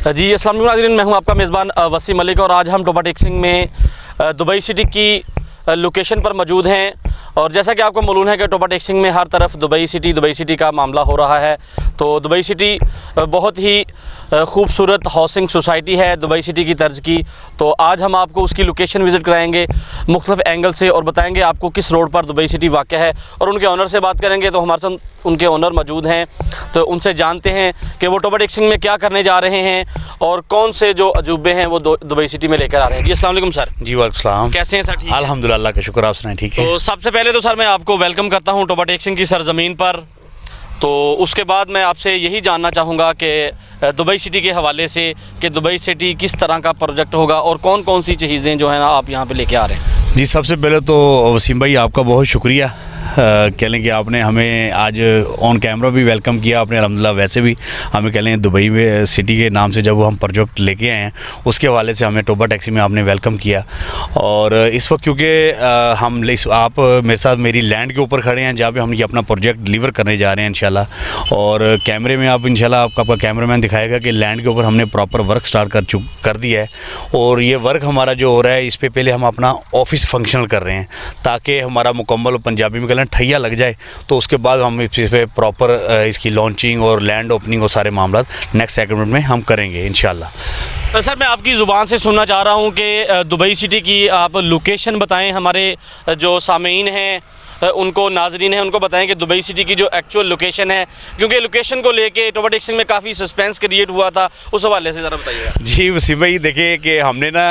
जी अस्सलाम वालेकुम नाज़रीन, मैं हूं आपका मेज़बान वसीम मलिक और आज हम टोबा टेक्सिंग में दुबई सिटी की लोकेशन पर मौजूद हैं। और जैसा कि आपको मालूम है कि टोबा टेक्सिंग में हर तरफ दुबई सिटी का मामला हो रहा है। तो दुबई सिटी बहुत ही खूबसूरत हाउसिंग सोसाइटी है दुबई सिटी की तर्ज की। तो आज हम आपको उसकी लोकेशन विज़िट कराएंगे मुख्तलिफ एंगल से और बताएंगे आपको किस रोड पर दुबई सिटी वाक़ है। और उनके ओनर से बात करेंगे। तो हमारे साथ उनके ओनर मौजूद हैं, तो उनसे जानते हैं कि वो टोबा टेक्सिंग में क्या करने जा रहे हैं और कौन से जो अजूबे हैं वो दुबई सिटी में लेकर आ रहे हैं। जी अस्सलाम वालेकुम सर। जी वालेकुम सलाम। कैसे हैं सर? ठीक, अल्हम्दुलिल्लाह, अल्लाह का शुक्र, आप सुनाएं ठीक है। तो सबसे पहले तो सर मैं आपको वेलकम करता हूं टोबा टेक्सिंग की सरज़मीन पर। तो उसके बाद मैं आपसे यही जानना चाहूँगा कि दुबई सिटी के हवाले से कि दुबई सिटी किस तरह का प्रोजेक्ट होगा और कौन कौन सी चीज़ें जो है ना आप यहाँ पे लेके आ रहे हैं। जी सबसे पहले तो वसीम भाई आपका बहुत शुक्रिया, कह लें कि आपने हमें आज ऑन कैमरा भी वेलकम किया आपने। अल्हम्दुलिल्लाह वैसे भी हमें कह लें दुबई में सिटी के नाम से जब वो हम प्रोजेक्ट लेके आए हैं उसके हवाले से हमें टोबा टैक्सी में आपने वेलकम किया। और इस वक्त क्योंकि आप मेरे साथ मेरी लैंड के ऊपर खड़े हैं जहाँ पे हम ये अपना प्रोजेक्ट डिलीवर करने जा रहे हैं इंशाल्लाह। और कैमरे में आप इंशाल्लाह आपका कैमरामैन दिखाएगा कि लैंड के ऊपर हमने प्रॉपर वर्क स्टार्ट कर दिया है। और ये वर्क हमारा जो हो रहा है इस पर पहले हम अपना ऑफिस फंक्शनल कर रहे हैं ताकि हमारा मुकम्मल पंजाबी में ठैया लग जाए। तो उसके बाद हम इस पे प्रॉपर इसकी लॉन्चिंग और लैंड ओपनिंग और सारे मामला नेक्स्ट सेगमेंट में हम करेंगे इंशाल्लाह। सर मैं आपकी ज़ुबान से सुनना चाह रहा हूँ कि दुबई सिटी की आप लोकेशन बताएं, हमारे जो सामीन हैं उनको, नाजरीन हैं उनको बताएं कि दुबई सिटी की जो एक्चुअल लोकेशन है, क्योंकि लोकेशन को लेके टोबा टेक्सिंग में काफ़ी सस्पेंस क्रिएट हुआ था, उस हवाले से ज़रा बताइएगा। जी वसीम भाई देखिए कि हमने ना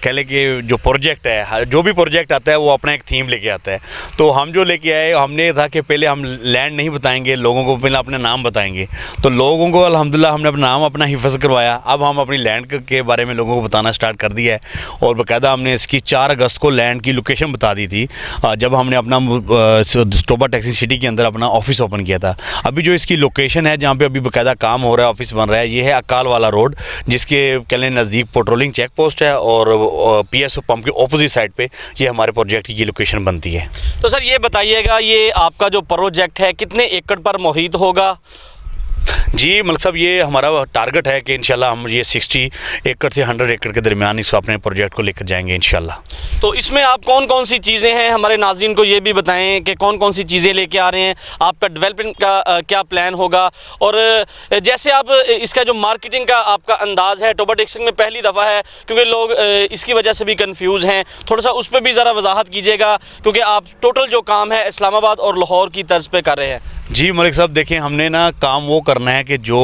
कह लें कि जो प्रोजेक्ट है, जो भी प्रोजेक्ट आता है वो अपना एक थीम लेके आता है। तो हम जो लेके आए हमने ये था कि पहले हम लैंड नहीं बताएंगे लोगों को, पहले अपने नाम बताएंगे। तो लोगों को अल्हम्दुलिल्लाह हमने अपना नाम अपना हिफ्ज़ करवाया। अब हम अपनी लैंड के बारे में लोगों को बताना स्टार्ट कर दिया है और बाकायदा हमने इसकी 4 अगस्त को लैंड की लोकेशन बता दी थी जब हमने अपना टोबा टैक्सी सिटी के अंदर अपना ऑफिस ओपन किया था। अभी जो इसकी लोकेशन है जहाँ पे अभी बाकायदा काम हो रहा है, ऑफिस बन रहा है, ये है अकाल वाला रोड, जिसके कह लें नज़दीक पेट्रोलिंग चेक पोस्ट है और PSO पंप के ऑपोजिट साइड पे ये हमारे प्रोजेक्ट की ये लोकेशन बनती है। तो सर ये बताइएगा, ये आपका जो प्रोजेक्ट है कितने एकड़ पर मुहित होगा? जी मलिक साहब ये हमारा टारगेट है कि इंशाल्लाह हम ये 60 एकड़ से 100 एकड़ के दरमियान इस अपने प्रोजेक्ट को लेकर जाएंगे इंशाल्लाह। तो इसमें आप कौन कौन सी चीज़ें हैं, हमारे नाज़रीन को ये भी बताएं कि कौन कौन सी चीज़ें लेके आ रहे हैं, आपका डेवलपमेंट का क्या प्लान होगा। और जैसे आप इसका जो मार्केटिंग का आपका अंदाज़ है, टोबा टेक्सिंग में पहली दफ़ा है क्योंकि लोग इसकी वजह से भी कन्फ्यूज़ हैं, थोड़ा सा उस पर भी ज़रा वजाहत कीजिएगा क्योंकि आप टोटल जो काम है इस्लामाबाद और लाहौर की तर्ज पर कर रहे हैं। जी मलिक साहब देखिए हमने ना काम वो करना है कि जो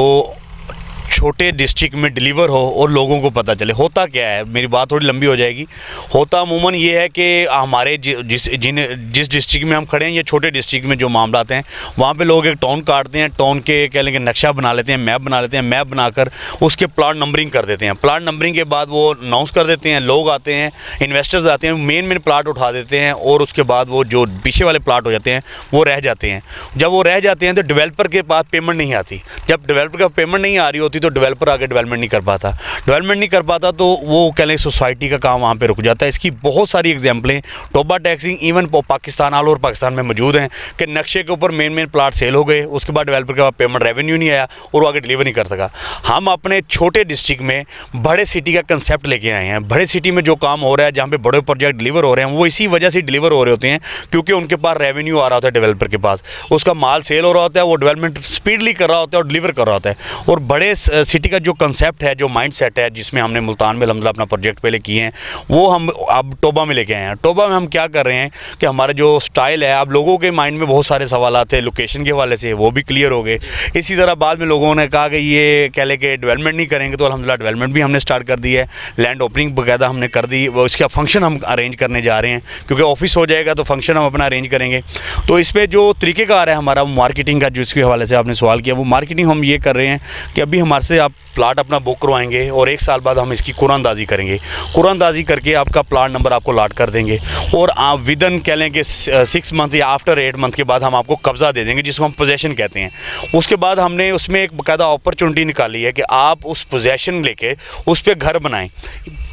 छोटे डिस्ट्रिक्ट में डिलीवर हो और लोगों को पता चले। होता क्या है, मेरी बात थोड़ी लंबी हो जाएगी, होता अमूमन ये है कि हमारे जिस डिस्ट्रिक्ट में हम खड़े हैं या छोटे डिस्ट्रिक्ट में जो मामला आते हैं वहाँ पे लोग एक टाउन काटते हैं, टाउन के कह लेंगे नक्शा बना लेते हैं, मैप बना लेते हैं, मैप बनाकर उसके प्लाट नंबरिंग कर देते हैं। प्लाट नंबरिंग के बाद वो अनाउंस कर देते हैं, लोग आते हैं, इन्वेस्टर्स आते हैं, मेन प्लाट उठा देते हैं और उसके बाद वो जो पीछे वाले प्लाट हो जाते हैं वो रह जाते हैं। जब वो रह जाते हैं तो डेवलपर के पास पेमेंट नहीं आती। जब डेवलपर का पेमेंट नहीं आ रही होती तो डेवलपर आगे डेवलपमेंट नहीं कर पाता तो वो कह लें सोसाइटी का काम वहाँ पे रुक जाता है। इसकी बहुत सारी एग्जांपलें Toba Tek Singh even Pakistan all over Pakistan में मौजूद हैं कि नक्शे के ऊपर मेन प्लाट सेल हो गए, उसके बाद डेवलपर के पास पेमेंट रेवेन्यू नहीं आया और वो आगे डिलीवर नहीं कर सका। हम अपने छोटे डिस्ट्रिक्ट में बड़े सिटी का कंसेप्ट लेके आए हैं। बड़े सिटी में जो काम हो रहा है, जहाँ पे बड़े प्रोजेक्ट डिलीवर हो रहे हैं, वो इसी वजह से डिलीवर हो रहे होते हैं क्योंकि उनके पास रेवेन्यू आ रहा होता है, डेवलपर के पास उसका माल सेल हो रहा होता है, वो डेवलपमेंट स्पीडली कर रहा होता है और डिलीवर कर रहा होता है। और बड़े सिटी का जो कंसेप्ट है, जो माइंड सेट है, जिसमें हमने मुल्तान में अल्हम्दुलिल्लाह अपना प्रोजेक्ट पहले किए हैं, वो हम अब टोबा में लेके आए हैं। टोबा में हम क्या कर रहे हैं कि हमारा जो स्टाइल है, अब लोगों के माइंड में बहुत सारे सवाल थे लोकेशन के हवाले से, वो भी क्लियर हो गए। इसी तरह बाद में लोगों ने कहा कि ये कह लें कि डेवलपमेंट नहीं करेंगे, तो अल्हम्दुलिल्लाह डेवलपमेंट भी हमने स्टार्ट कर दी है, लैंड ओपनिंग बाकायदा हमने कर दी, वो इसका फंक्शन हम अरेंज करने जा रहे हैं क्योंकि ऑफिस हो जाएगा तो फंक्शन हम अपना अरेंज करेंगे। तो इस पर जो तरीक़ेकार है हमारा मार्केटिंग का, जिसके हवाले से आपने सवाल किया, वो मार्केटिंग हम ये कर रहे हैं कि अभी हमारे से आप प्लाट अपना बुक करवाएंगे और 1 साल बाद हम इसकी कुरानदाजी करेंगे। कुरानदाजी करके आपका प्लाट नंबर आपको लाट कर देंगे और आप विदन कह लें कि 6 मंथ या आफ्टर 8 मंथ के बाद हम आपको कब्ज़ा दे देंगे, जिसको हम पोजेशन कहते हैं। उसके बाद हमने उसमें एक बाकायदा अपॉर्चुनिटी निकाली है कि आप उस पोजेशन लेके उस पर घर बनाएं।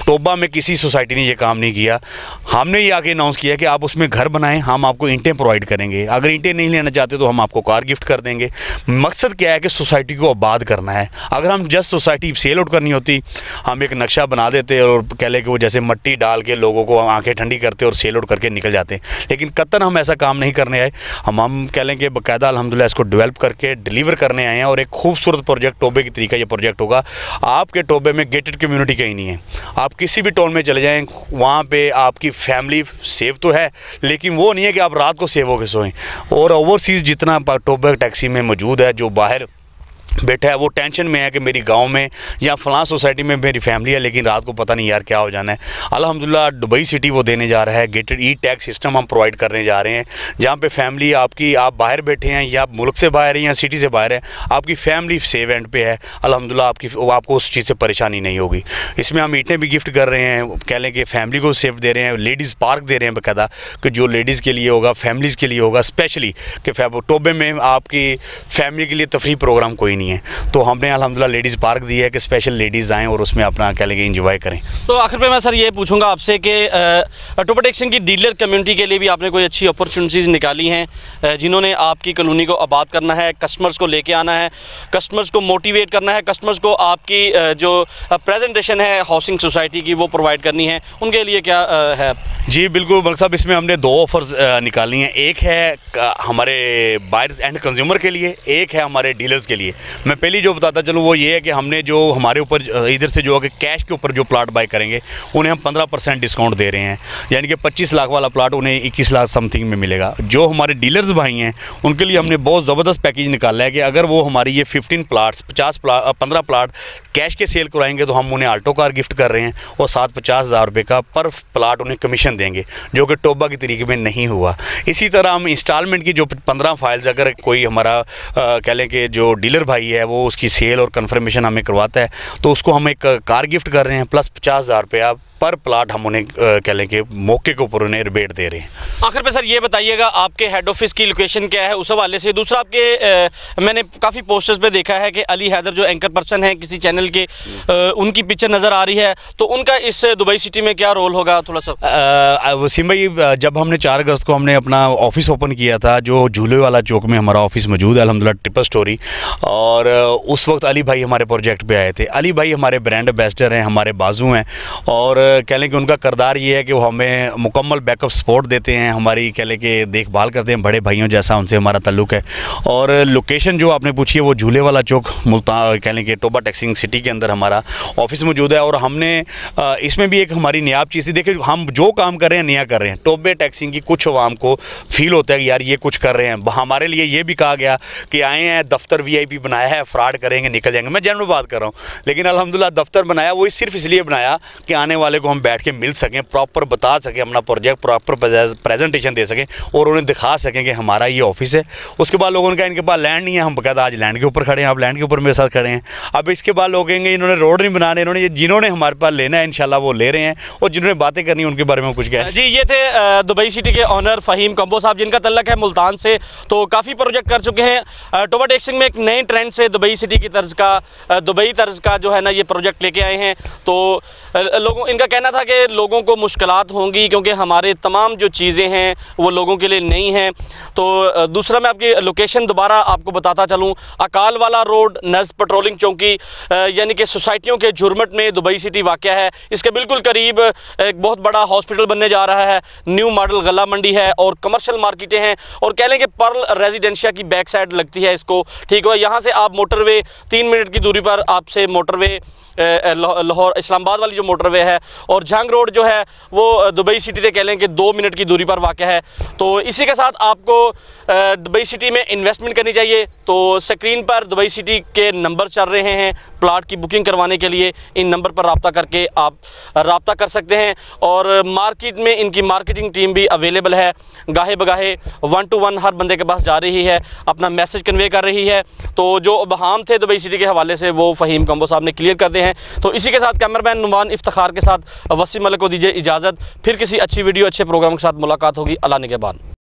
टोबा में किसी सोसाइटी ने ये काम नहीं किया। हमने ये आके अनाउंस किया कि आप उसमें घर बनाएं, हम आपको ईंटें प्रोवाइड करेंगे, अगर ईंटें नहीं लेना चाहते तो हम आपको कार गिफ्ट कर देंगे। मकसद क्या है कि सोसाइटी को आबाद करना है। अगर हम जस्ट सोसाइटी सेल आउट करनी होती, हम एक नक्शा बना देते और कह लें कि वो जैसे मट्टी डाल के लोगों को आंखें ठंडी करते और सेल आउट करके निकल जाते, लेकिन कतन हम ऐसा काम नहीं करने आए। हम कह लें कि बाकायदा अल्हम्दुलिल्लाह इसको डेवलप करके डिलीवर करने आए हैं और एक खूबसूरत प्रोजेक्ट टोबे की तरीका ये प्रोजेक्ट होगा। आपके टोबे में गेटेड कम्युनिटी कहीं नहीं है, आप किसी भी टाउन में चले जाएं, वहाँ पे आपकी फैमिली सेफ तो है, लेकिन वो नहीं है कि आप रात को सेव होकर सोएं। और ओवरसीज़ जितना टोबे टैक्सी में मौजूद है, जो बाहर बैठा है वो टेंशन में है कि मेरी गांव में या फ़लाँ सोसाइटी में मेरी फैमिली है, लेकिन रात को पता नहीं यार क्या हो जाना है। अल्हम्दुलिल्लाह दुबई सिटी वो देने जा रहा है, गेटेड ई टैक्स सिस्टम हम प्रोवाइड करने जा रहे हैं, जहां पे फैमिली आपकी, आप बाहर बैठे हैं या मुल्क से बाहर हैं या सिटी से बाहर हैं, आपकी फैमिली सेव एंड पे है। अल्हम्दुलिल्लाह आपको उस चीज़ से परेशानी नहीं होगी। इसमें हम ईंटें भी गिफ्ट कर रहे हैं, कह लें कि फैमिली को सेफ दे रहे हैं, लेडीज़ पार्क दे रहे हैं बाकायदा, कि जो लेडीज़ के लिए होगा, फैमिलीज़ के लिए होगा स्पेशली, कि टोबे में आपकी फैमिली के लिए तफरी प्रोग्राम कोई नहीं है, तो हमने अल्हम्दुलिल्लाह लेडीज़ पार्क दिया है कि स्पेशल लेडीज़ आएँ और उसमें अपना कह लेंगे इंजॉय करें। तो आखिर पे मैं सर ये पूछूंगा आपसे कि टोबा टैक्सिंग की डीलर कम्युनिटी के लिए भी आपने कोई अच्छी अपॉर्चुनिटीज़ निकाली हैं, जिन्होंने आपकी कॉलोनी को आबाद करना है, कस्टमर्स को लेके आना है, कस्टमर्स को मोटिवेट करना है, कस्टमर्स को आपकी जो प्रेजेंटेशन है हाउसिंग सोसाइटी की वो प्रोवाइड करनी है, उनके लिए क्या है? जी बिल्कुल मलिक साहब, इसमें हमने 2 ऑफ़र्स निकाली हैं। एक है हमारे बायर्स एंड कंज्यूमर के लिए, एक है हमारे डीलर्स के लिए। मैं पहली जो बताता चलूँ वो ये है कि हमने जो हमारे ऊपर इधर से जो कैश के ऊपर जो प्लाट बाय करेंगे उन्हें हम 15% डिस्काउंट दे रहे हैं, यानी कि 25 लाख वाला प्लाट उन्हें 21 लाख समथिंग में मिलेगा। जो हमारे डीलर्स भाई हैं उनके लिए हमने बहुत ज़बरदस्त पैकेज निकाला है कि अगर वो हमारी ये 15 प्लाट्स 15 प्लाट कैश के सेल कराएंगे तो हम उन्हें आल्टो कार गिफ्ट कर रहे हैं और साथ 50,000 रुपये का पर प्लाट उन्हें कमीशन देंगे, जो कि टोबा के तरीके में नहीं हुआ। इसी तरह हम इंस्टॉलमेंट की जो 15 फाइल्स, अगर कोई हमारा कह लें कि जो डीलर भाई है वो उसकी सेल और कन्फर्मेशन हमें करवाता है तो उसको हम एक कार गिफ्ट कर रहे हैं, प्लस 50,000 रुपया पर प्लाट हम उन्हें कह लें कि मौके के ऊपर उन्हें रिबेट दे रहे हैं। आखिर पे सर ये बताइएगा आपके हेड ऑफिस की लोकेशन क्या है उस हवाले से। दूसरा आपके मैंने काफ़ी पोस्टर्स पे देखा है कि अली हैदर जो एंकर पर्सन है किसी चैनल के, उनकी पिक्चर नज़र आ रही है, तो उनका इस दुबई सिटी में क्या रोल होगा थोड़ा सा? वसीम भाई, जब हमने 4 अगस्त को हमने अपना ऑफिस ओपन किया था, जो झूले वाला चौक में हमारा ऑफिस मौजूद है अल्हम्दुलिल्लाह, ट्रिपल स्टोरी, और उस वक्त अली भाई हमारे प्रोजेक्ट पे आए थे। अली भाई हमारे ब्रांड एम्बेसडर हैं, हमारे बाजू हैं, और कह लें कि उनका किरदार ये है कि वो हमें मुकम्मल बैकअप सपोर्ट देते हैं, हमारी कह लें कि देखभाल करते हैं, बड़े भाइयों जैसा उनसे हमारा ताल्लुक़ है। और लोकेशन जो आपने पूछी है वो झूले वाला चौक मुल्तान, कह लें कि टोबा टैक्सिंग सिटी के अंदर हमारा ऑफिस मौजूद है। और हमने इसमें भी एक हमारी नियाब चीज़ थी, देखिए हम जो काम कर रहे हैं नया कर रहे हैं। टोबे टैक्सिंग की कुछ आवाम को फील होता है कि यार ये कुछ कर रहे हैं। हमारे लिए ये भी कहा गया कि आए हैं, दफ्तर VIP बनाया है, फ्रॉड करेंगे निकल जाएंगे, मैं जनरल बात कर रहा हूँ, लेकिन अल्हम्दुलिल्लाह दफ्तर बनाया वो सिर्फ इसलिए बनाया कि आने वाले को हम बैठ के मिल सकें, प्रॉपर बता सकें अपना प्रोजेक्ट, प्रॉपर प्रेजेंटेशन दे सकें और उन्हें दिखा सकें कि हमारा ये ऑफिस है। उसके बाद लोगों ने कहा इनके पास लैंड नहीं है, हम बकायदा आज लैंड के ऊपर खड़े हैं, आप लैंड के ऊपर मेरे साथ खड़े हैं। अब इसके बाद लोग कहेंगे इन्होंने रोड नहीं बनाने, इन्होंने जिन्होंने हमारे पास लेना है इंशाल्लाह वो ले रहे हैं, और जिन्होंने बातें करनी है उनके बारे में कुछ कहें। जी, ये थे दुबई सिटी के ऑनर फ़हीम कंबो साहब, जिनका तल्लक है मुल्तान से, तो काफ़ी प्रोजेक्ट कर चुके हैं। टोबा टैक्सिंग में एक नए ट्रेंड से दुबई सिटी की तर्ज का, दुबई तर्ज का जो है ना ये प्रोजेक्ट लेके आए हैं। तो लोगों, इनका कहना था कि लोगों को मुश्किलात होंगी क्योंकि हमारे तमाम जो चीज़ें हैं वो लोगों के लिए नई हैं। तो दूसरा मैं आपकी लोकेशन दोबारा आपको बताता चलूँ, अकाल वाला रोड नज़ पेट्रोलिंग चौकी, यानी कि सोसाइटियों के झुरमट में दुबई सिटी वाक़या है। इसके बिल्कुल करीब एक बहुत बड़ा हॉस्पिटल बनने जा रहा है, न्यू मॉडल गला मंडी है और कमर्शियल मार्केटें हैं, और कह लें कि पर्ल रेजिडेंशिया की बैक साइड लगती है इसको, ठीक है। यहाँ से आप मोटरवे 3 मिनट की दूरी पर आपसे मोटरवे लाहौर इस्लामाबाद वाली जो मोटरवे है, और जंग रोड जो है वो दुबई सिटी से कह लें कि 2 मिनट की दूरी पर वाक़या है। तो इसी के साथ आपको दुबई सिटी में इन्वेस्टमेंट करनी चाहिए। तो स्क्रीन पर दुबई सिटी के नंबर चल रहे हैं, प्लाट की बुकिंग करवाने के लिए इन नंबर पर रब्ता करके आप रब्ता कर सकते हैं। और मार्केट में इनकी मार्केटिंग टीम भी अवेलेबल है, गाहे बगाहे 1 to 1 हर बंदे के पास जा रही है, अपना मैसेज कन्वे कर रही है। तो जो अबहाम थे दुबई सिटी के हवाले से वो फ़हीम कंबो साहब ने क्लियर कर दिए हैं। तो इसी के साथ कैमरामैन नुमान इफ्तिखार के साथ वसीम मलिक को दीजिए इजाज़त। फिर किसी अच्छी वीडियो अच्छे प्रोग्राम के साथ मुलाकात होगी। अल्लाह निगहबान।